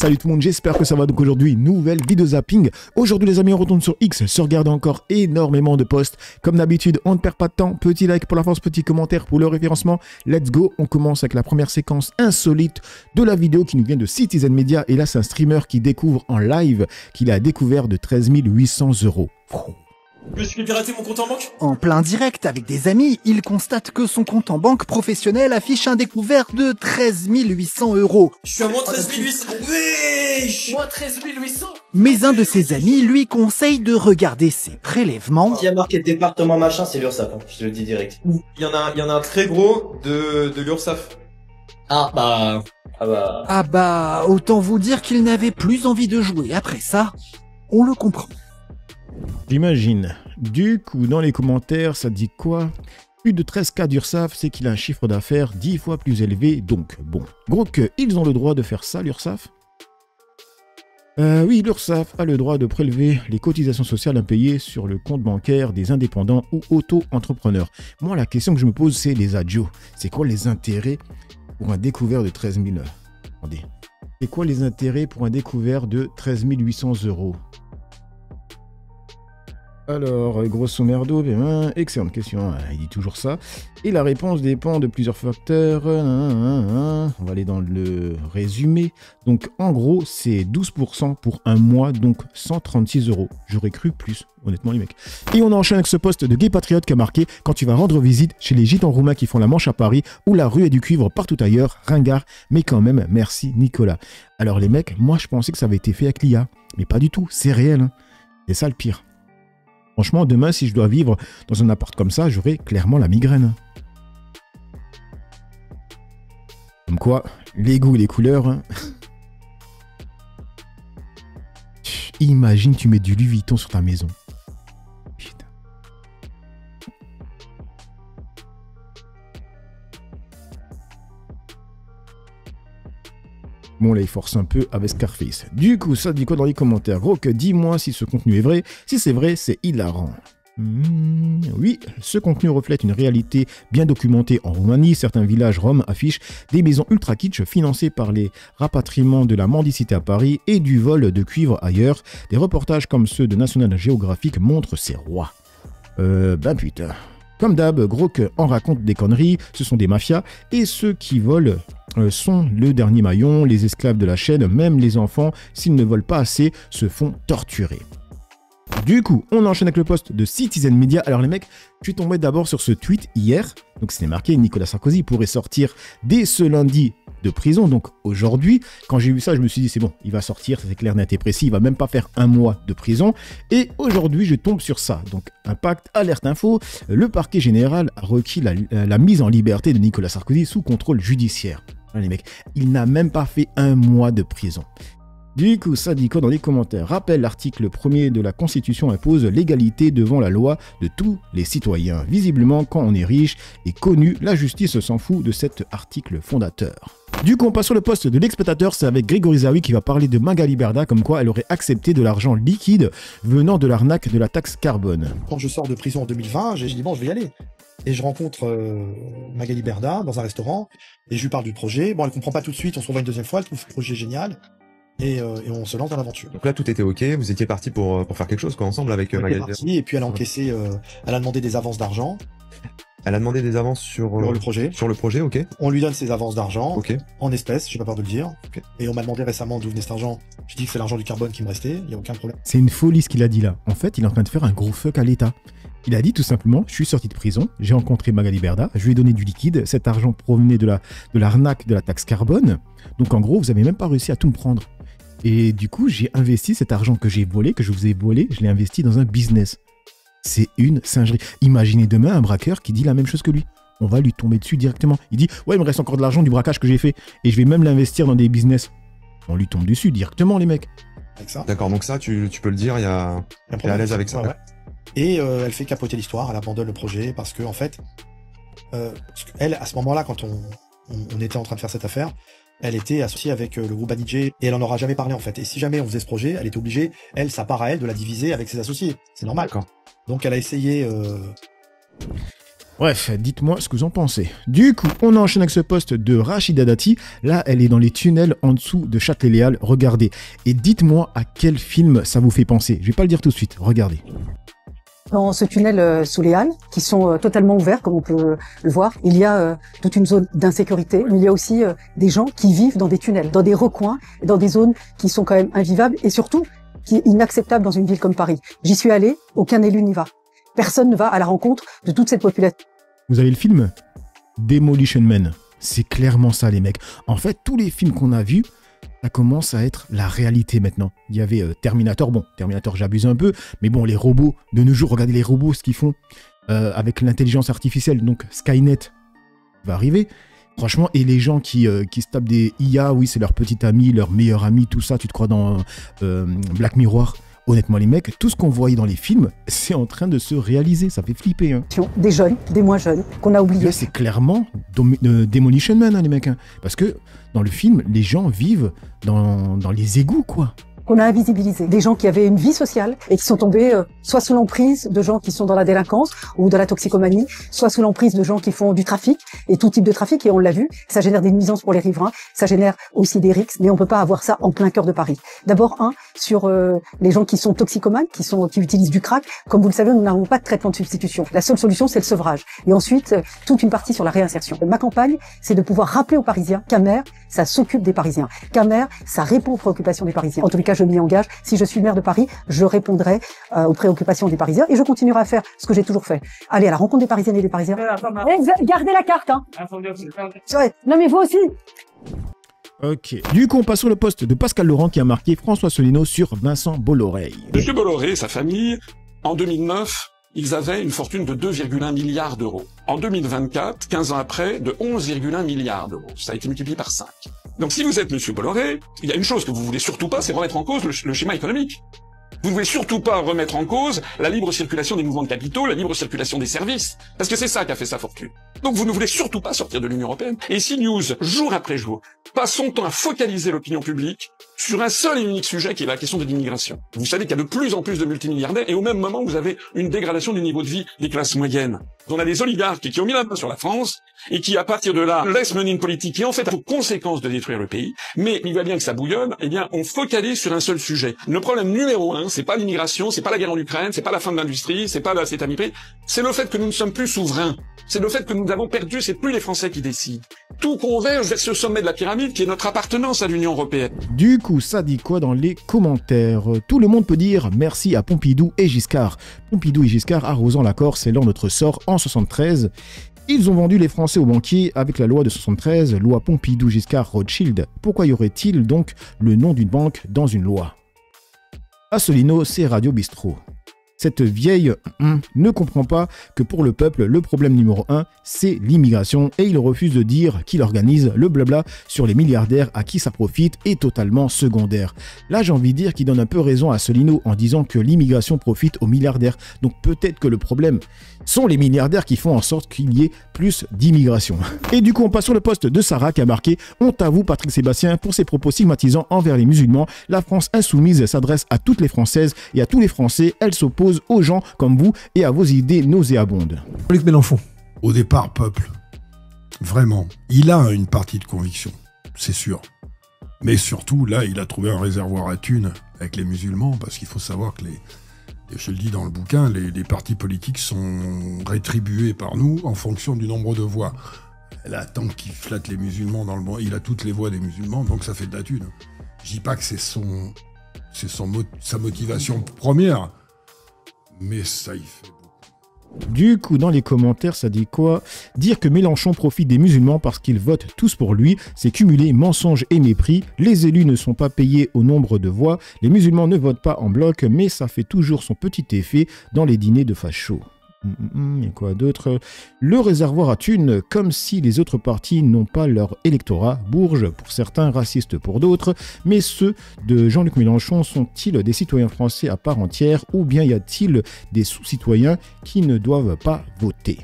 Salut tout le monde, j'espère que ça va. Donc aujourd'hui, nouvelle vidéo zapping. Aujourd'hui les amis, on retourne sur X, se regarde encore énormément de posts. Comme d'habitude, on ne perd pas de temps. Petit like pour la force, petit commentaire pour le référencement. Let's go, on commence avec la première séquence insolite de la vidéo qui nous vient de Citizen Media. Et là, c'est un streamer qui découvre en live qu'il a découvert de 13 800 €. Je suis piraté mon compte en banque. En plein direct avec des amis, il constate que son compte en banque professionnel affiche un découvert de 13 800 €. Je suis à moins 13 800. Wesh, moins 13 800. Mais un de ses amis lui conseille de regarder ses prélèvements. S'il y a marqué département machin, c'est l'URSSAF, hein, je te le dis direct. Il y en a un très gros de l'URSSAF. Ah bah... Ah bah, autant vous dire qu'il n'avait plus envie de jouer après ça. On le comprend. J'imagine. Du coup, dans les commentaires, ça dit quoi? Plus de 13K d'URSSAF, c'est qu'il a un chiffre d'affaires 10 fois plus élevé. Donc, bon. Gros que, ils ont le droit de faire ça, l'URSSAF? Oui, l'URSSAF a le droit de prélever les cotisations sociales impayées sur le compte bancaire des indépendants ou auto-entrepreneurs. Moi, la question que je me pose, c'est les adios. C'est quoi les intérêts pour un découvert de 13 000 €? Attendez. C'est quoi les intérêts pour un découvert de 13 800 €? Alors, grosso merdo, excellente question, il dit toujours ça. Et la réponse dépend de plusieurs facteurs. On va aller dans le résumé. Donc, en gros, c'est 12% pour un mois, donc 136 €. J'aurais cru plus, honnêtement, les mecs. Et on enchaîne avec ce post de Gay Patriote qui a marqué « Quand tu vas rendre visite chez les gitans roumains qui font la manche à Paris, où la rue est du cuivre partout ailleurs, ringard, mais quand même, merci Nicolas. » Alors les mecs, moi je pensais que ça avait été fait avec l'IA, mais pas du tout, c'est réel. Hein. C'est ça le pire. Franchement, demain, si je dois vivre dans un appart comme ça, j'aurai clairement la migraine. Comme quoi, les goûts et les couleurs. Hein. Imagine, tu mets du Louis Vuitton sur ta maison. Putain. Bon, là, il force un peu avec Scarface. Du coup, ça dit quoi dans les commentaires? Gros que dis-moi si ce contenu est vrai. Si c'est vrai, c'est hilarant. Oui, ce contenu reflète une réalité bien documentée en Roumanie. Certains villages roms affichent des maisons ultra kitsch financées par les rapatriements de la mendicité à Paris et du vol de cuivre ailleurs. Des reportages comme ceux de National Geographic montrent ces rois. Ben putain. Comme d'hab, gros que en raconte des conneries, ce sont des mafias et ceux qui volent sont le dernier maillon, les esclaves de la chaîne, même les enfants, s'ils ne volent pas assez, se font torturer. Du coup, on enchaîne avec le post de Citizen Media. Alors les mecs, je suis tombé d'abord sur ce tweet hier. Donc c'était marqué Nicolas Sarkozy pourrait sortir dès ce lundi de prison. Donc aujourd'hui, quand j'ai vu ça, je me suis dit c'est bon, il va sortir, c'est clair, net et précis. Il va même pas faire un mois de prison. Et aujourd'hui, je tombe sur ça. Donc Impact, Alerte Info, le parquet général a requis la mise en liberté de Nicolas Sarkozy sous contrôle judiciaire. Les mecs, il n'a même pas fait un mois de prison. Du coup, ça dit quoi dans les commentaires? Rappel, l'article 1er de la Constitution impose l'égalité devant la loi de tous les citoyens. Visiblement, quand on est riche et connu, la justice s'en fout de cet article fondateur. Du coup, on passe sur le poste de l'exploitateur, c'est avec Grégory Zawi qui va parler de Magali Berda, comme quoi elle aurait accepté de l'argent liquide venant de l'arnaque de la taxe carbone. Quand je sors de prison en 2020, j'ai dit bon, je vais y aller. Et je rencontre Magali Berda dans un restaurant, et je lui parle du projet. Bon, elle comprend pas tout de suite, on se revoit une deuxième fois, elle trouve le projet génial, et on se lance dans l'aventure. Donc là, tout était ok, vous étiez parti pour faire quelque chose, quoi, ensemble avec Magali Berda. Et puis elle a encaissé, elle a demandé des avances d'argent. Elle a demandé des avances sur le projet. Sur le projet, ok. On lui donne ses avances d'argent, ok. En espèces, j'ai pas peur de le dire. Okay. Et on m'a demandé récemment d'où venait cet argent. J'ai dit que c'est l'argent du carbone qui me restait, il y a aucun problème. C'est une folie ce qu'il a dit là. En fait, il est en train de faire un gros fuck à l'État. Il a dit tout simplement, je suis sorti de prison, j'ai rencontré Magali Berda, je lui ai donné du liquide, cet argent provenait de l'arnaque de la taxe carbone. Donc en gros, vous n'avez même pas réussi à tout me prendre. Et du coup, j'ai investi cet argent que j'ai volé, que je vous ai volé, je l'ai investi dans un business. C'est une singerie. Imaginez demain un braqueur qui dit la même chose que lui. On va lui tomber dessus directement. Il dit, ouais, il me reste encore de l'argent du braquage que j'ai fait et je vais même l'investir dans des business. On lui tombe dessus directement, les mecs. D'accord, donc ça, tu peux le dire, t'es à l'aise avec ça. Ouais. Et elle fait capoter l'histoire, elle abandonne le projet parce que en fait, elle, à ce moment-là, quand on était en train de faire cette affaire, elle était associée avec le groupe Banijé et elle en aura jamais parlé en fait. Et si jamais on faisait ce projet, elle était obligée, elle, sa part à elle, de la diviser avec ses associés. C'est normal. Donc elle a essayé... Bref, dites-moi ce que vous en pensez. Du coup, on enchaîne avec ce poste de Rachida Dati. Là, elle est dans les tunnels en dessous de Châtelet-Léal. Regardez. Et dites-moi à quel film ça vous fait penser. Je vais pas le dire tout de suite. Regardez. Dans ce tunnel sous les Halles, qui sont totalement ouverts, comme on peut le voir, il y a toute une zone d'insécurité, mais il y a aussi des gens qui vivent dans des tunnels, dans des recoins, dans des zones qui sont quand même invivables et surtout qui est inacceptable dans une ville comme Paris. J'y suis allé, aucun élu n'y va. Personne ne va à la rencontre de toute cette population. Vous avez le film Demolition Man. C'est clairement ça, les mecs. En fait, tous les films qu'on a vus, ça commence à être la réalité maintenant. Il y avait Terminator. Bon, Terminator, j'abuse un peu. Mais bon, les robots, de nos jours, regardez les robots, ce qu'ils font avec l'intelligence artificielle. Donc, Skynet va arriver. Franchement, et les gens qui se tapent des IA, oui, c'est leur petit ami, leur meilleur ami, tout ça, tu te crois dans Black Mirror. Honnêtement, les mecs, tout ce qu'on voyait dans les films, c'est en train de se réaliser. Ça fait flipper. Hein. Des jeunes, des moins jeunes, qu'on a oubliés. Là, c'est clairement Demolition Man, hein, les mecs. Hein. Parce que dans le film, les gens vivent dans les égouts, quoi. Qu'on a invisibilisé. Des gens qui avaient une vie sociale et qui sont tombés soit sous l'emprise de gens qui sont dans la délinquance ou dans la toxicomanie, soit sous l'emprise de gens qui font du trafic et tout type de trafic, et on l'a vu, ça génère des nuisances pour les riverains, ça génère aussi des risques, mais on peut pas avoir ça en plein cœur de Paris. D'abord, sur les gens qui sont toxicomanes, qui utilisent du crack. Comme vous le savez, nous n'avons pas de traitement de substitution. La seule solution, c'est le sevrage. Et ensuite, toute une partie sur la réinsertion. Ma campagne, c'est de pouvoir rappeler aux Parisiens qu'Amer, ça s'occupe des Parisiens. Qu'Amer, ça répond aux préoccupations des Parisiens. En tous les cas, je m'y engage. Si je suis maire de Paris, je répondrai aux préoccupations des Parisiens et je continuerai à faire ce que j'ai toujours fait. Aller à la rencontre des Parisiennes et des Parisiens. Gardez la carte, hein. Ouais. Non mais vous aussi. Ok. Du coup, on passe sur le poste de Pascal Laurent qui a marqué François Asselineau sur Vincent Bolloré. Monsieur Bolloré et sa famille, en 2009, ils avaient une fortune de 2,1 milliards d'euros. En 2024, 15 ans après, de 11,1 milliards d'euros. Ça a été multiplié par 5. Donc si vous êtes Monsieur Bolloré, il y a une chose que vous voulez surtout pas, c'est remettre en cause le schéma économique. Vous ne voulez surtout pas remettre en cause la libre circulation des mouvements de capitaux, la libre circulation des services, parce que c'est ça qui a fait sa fortune. Donc vous ne voulez surtout pas sortir de l'Union européenne. Et CNews, jour après jour, passe son temps à focaliser l'opinion publique sur un seul et unique sujet qui est la question de l'immigration. Vous savez qu'il y a de plus en plus de multimilliardaires et au même moment vous avez une dégradation du niveau de vie des classes moyennes. On a des oligarques qui ont mis la main sur la France et qui, à partir de là, laissent mener une politique qui, en fait, a pour conséquence de détruire le pays. Mais il va bien que ça bouillonne, eh bien, on focalise sur un seul sujet. Le problème numéro 1, c'est pas l'immigration, c'est pas la guerre en Ukraine, c'est pas la fin de l'industrie, c'est pas cet ami-prix, c'est le fait que nous ne sommes plus souverains. C'est le fait que nous avons perdu, c'est plus les Français qui décident. Tout converge vers ce sommet de la pyramide qui est notre appartenance à l'Union européenne. Du coup, ça dit quoi dans les commentaires? Tout le monde peut dire merci à Pompidou et Giscard. Pompidou et Giscard arrosant la Corse, c'est leur notre sort en 73. Ils ont vendu les Français aux banquiers avec la loi de 73, loi Pompidou-Giscard-Rothschild. Pourquoi y aurait-il donc le nom d'une banque dans une loi? Asselineau, c'est Radio Bistrot. Cette vieille ne comprend pas que pour le peuple, le problème numéro 1, c'est l'immigration et il refuse de dire qu'il organise le blabla sur les milliardaires à qui ça profite est totalement secondaire. Là, j'ai envie de dire qu'il donne un peu raison à Asselineau en disant que l'immigration profite aux milliardaires. Donc peut-être que le problème sont les milliardaires qui font en sorte qu'il y ait plus d'immigration. Et du coup, on passe sur le poste de Sarah qui a marqué « Honte à vous, Patrick Sébastien, pour ses propos stigmatisants envers les musulmans. La France insoumise s'adresse à toutes les Françaises et à tous les Français. Elle s'oppose aux gens comme vous et à vos idées nauséabondes. » Jean-Luc Mélenchon. Au départ, peuple, vraiment, il a une partie de conviction, c'est sûr. Mais surtout, là, il a trouvé un réservoir à thunes avec les musulmans, parce qu'il faut savoir que je le dis dans le bouquin, les partis politiques sont rétribués par nous en fonction du nombre de voix. Là, tant qu'il flatte les musulmans dans le bon, il a toutes les voix des musulmans, donc ça fait de la thune. Je dis pas que c'est sa motivation première, mais ça y fait beaucoup. Du coup, dans les commentaires, ça dit quoi? Dire que Mélenchon profite des musulmans parce qu'ils votent tous pour lui, c'est cumuler mensonges et mépris. Les élus ne sont pas payés au nombre de voix. Les musulmans ne votent pas en bloc, mais ça fait toujours son petit effet dans les dîners de fachos. Il y a quoi d'autre? Le réservoir à thunes, comme si les autres partis n'ont pas leur électorat. Bourges pour certains, racistes pour d'autres. Mais ceux de Jean-Luc Mélenchon sont-ils des citoyens français à part entière ou bien y a-t-il des sous-citoyens qui ne doivent pas voter?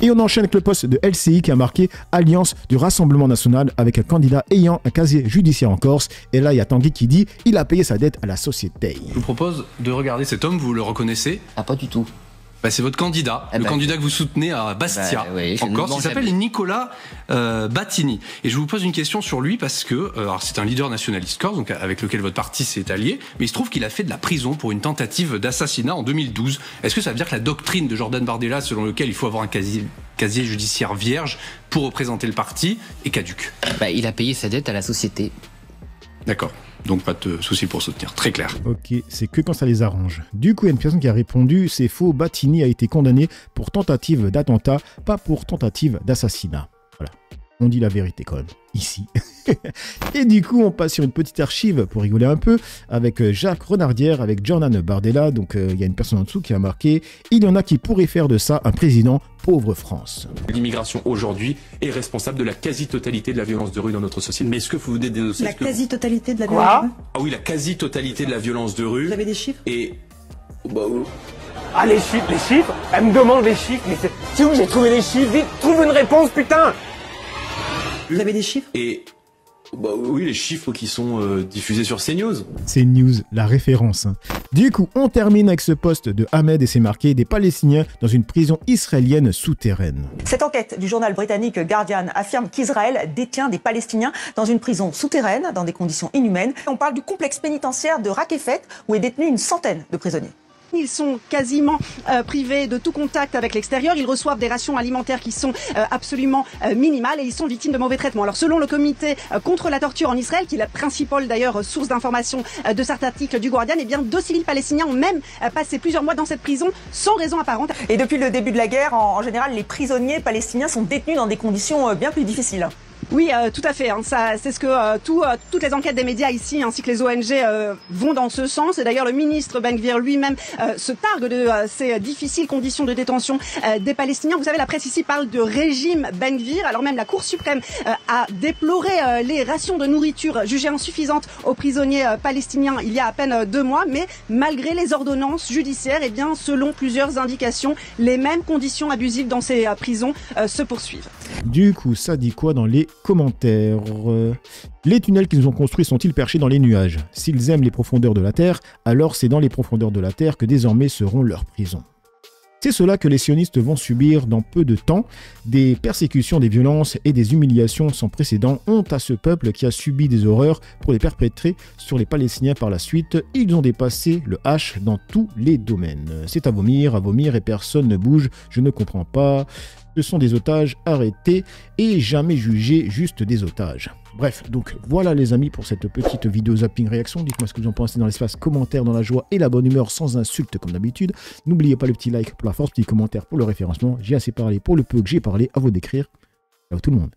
Et on enchaîne avec le poste de LCI qui a marqué Alliance du Rassemblement National avec un candidat ayant un casier judiciaire en Corse. Et là, il y a Tanguy qui dit il a payé sa dette à la société. Je vous propose de regarder cet homme, vous le reconnaissez? Ah, pas du tout. Bah, c'est votre candidat, le candidat que vous soutenez à Bastia, en Corse. Il s'appelle Nicolas Battini. Et je vous pose une question sur lui parce que c'est un leader nationaliste corse, donc avec lequel votre parti s'est allié, mais il se trouve qu'il a fait de la prison pour une tentative d'assassinat en 2012. Est-ce que ça veut dire que la doctrine de Jordan Bardella, selon lequel il faut avoir un casier judiciaire vierge pour représenter le parti, est caduque? Il a payé sa dette à la société. D'accord. Donc pas de souci pour soutenir, très clair. Ok, c'est que quand ça les arrange. Du coup, il y a une personne qui a répondu, c'est faux, Battini a été condamné pour tentative d'attentat, pas pour tentative d'assassinat. Voilà, on dit la vérité quand même, ici. Et du coup, on passe sur une petite archive pour rigoler un peu, avec Jacques Renardière, avec Jordan Bardella, donc il y a une personne en dessous qui a marqué « Il y en a qui pourraient faire de ça un président pauvre France ». L'immigration aujourd'hui est responsable de la quasi-totalité de la violence de rue dans notre société. Mais est-ce que vous venez de dénoncer la quasi-totalité de la violence de rue? Ah oui, la quasi-totalité de la violence de rue. Vous avez des chiffres? Et... Ah, les chiffres? Elle me demande les chiffres, mais c'est où j'ai trouvé les chiffres? Vite, trouve une réponse, putain! Vous avez des chiffres? Et... oui, les chiffres qui sont diffusés sur CNews. CNews, la référence. Du coup, on termine avec ce post de Ahmed et c'est marqué « Des Palestiniens dans une prison israélienne souterraine ». Cette enquête du journal britannique Guardian affirme qu'Israël détient des Palestiniens dans une prison souterraine, dans des conditions inhumaines. On parle du complexe pénitentiaire de Raqefet, où est détenu une centaine de prisonniers. Ils sont quasiment privés de tout contact avec l'extérieur. Ils reçoivent des rations alimentaires qui sont absolument minimales et ils sont victimes de mauvais traitements. Alors selon le comité contre la torture en Israël, qui est la principale d'ailleurs source d'information de cet article du Guardian, eh bien 2 civils palestiniens ont même passé plusieurs mois dans cette prison sans raison apparente. Et depuis le début de la guerre, en général, les prisonniers palestiniens sont détenus dans des conditions bien plus difficiles. Oui, tout à fait. C'est ce que toutes les enquêtes des médias ici, ainsi que les ONG, vont dans ce sens. Et d'ailleurs, le ministre Ben Gvir lui-même se targue de ces difficiles conditions de détention des Palestiniens. Vous savez, la presse ici parle de régime Ben Gvir. Alors même la Cour suprême a déploré les rations de nourriture jugées insuffisantes aux prisonniers palestiniens il y a à peine 2 mois. Mais malgré les ordonnances judiciaires, eh bien, selon plusieurs indications, les mêmes conditions abusives dans ces prisons se poursuivent. Du coup, ça dit quoi dans les commentaires? Les tunnels qu'ils ont construits sont-ils perchés dans les nuages? S'ils aiment les profondeurs de la Terre, alors c'est dans les profondeurs de la Terre que désormais seront leurs prisons. C'est cela que les sionistes vont subir dans peu de temps. Des persécutions, des violences et des humiliations sans précédent. Honte à ce peuple qui a subi des horreurs pour les perpétrer sur les Palestiniens par la suite. Ils ont dépassé le H dans tous les domaines. C'est à vomir et personne ne bouge. Je ne comprends pas. Ce sont des otages arrêtés et jamais jugés, juste des otages. Bref, donc voilà les amis pour cette petite vidéo zapping réaction. Dites-moi ce que vous en pensez dans l'espace commentaire, dans la joie et la bonne humeur, sans insultes comme d'habitude. N'oubliez pas le petit like pour la force, petit commentaire pour le référencement. J'ai assez parlé pour le peu que j'ai parlé, à vous d'écrire. Ciao tout le monde.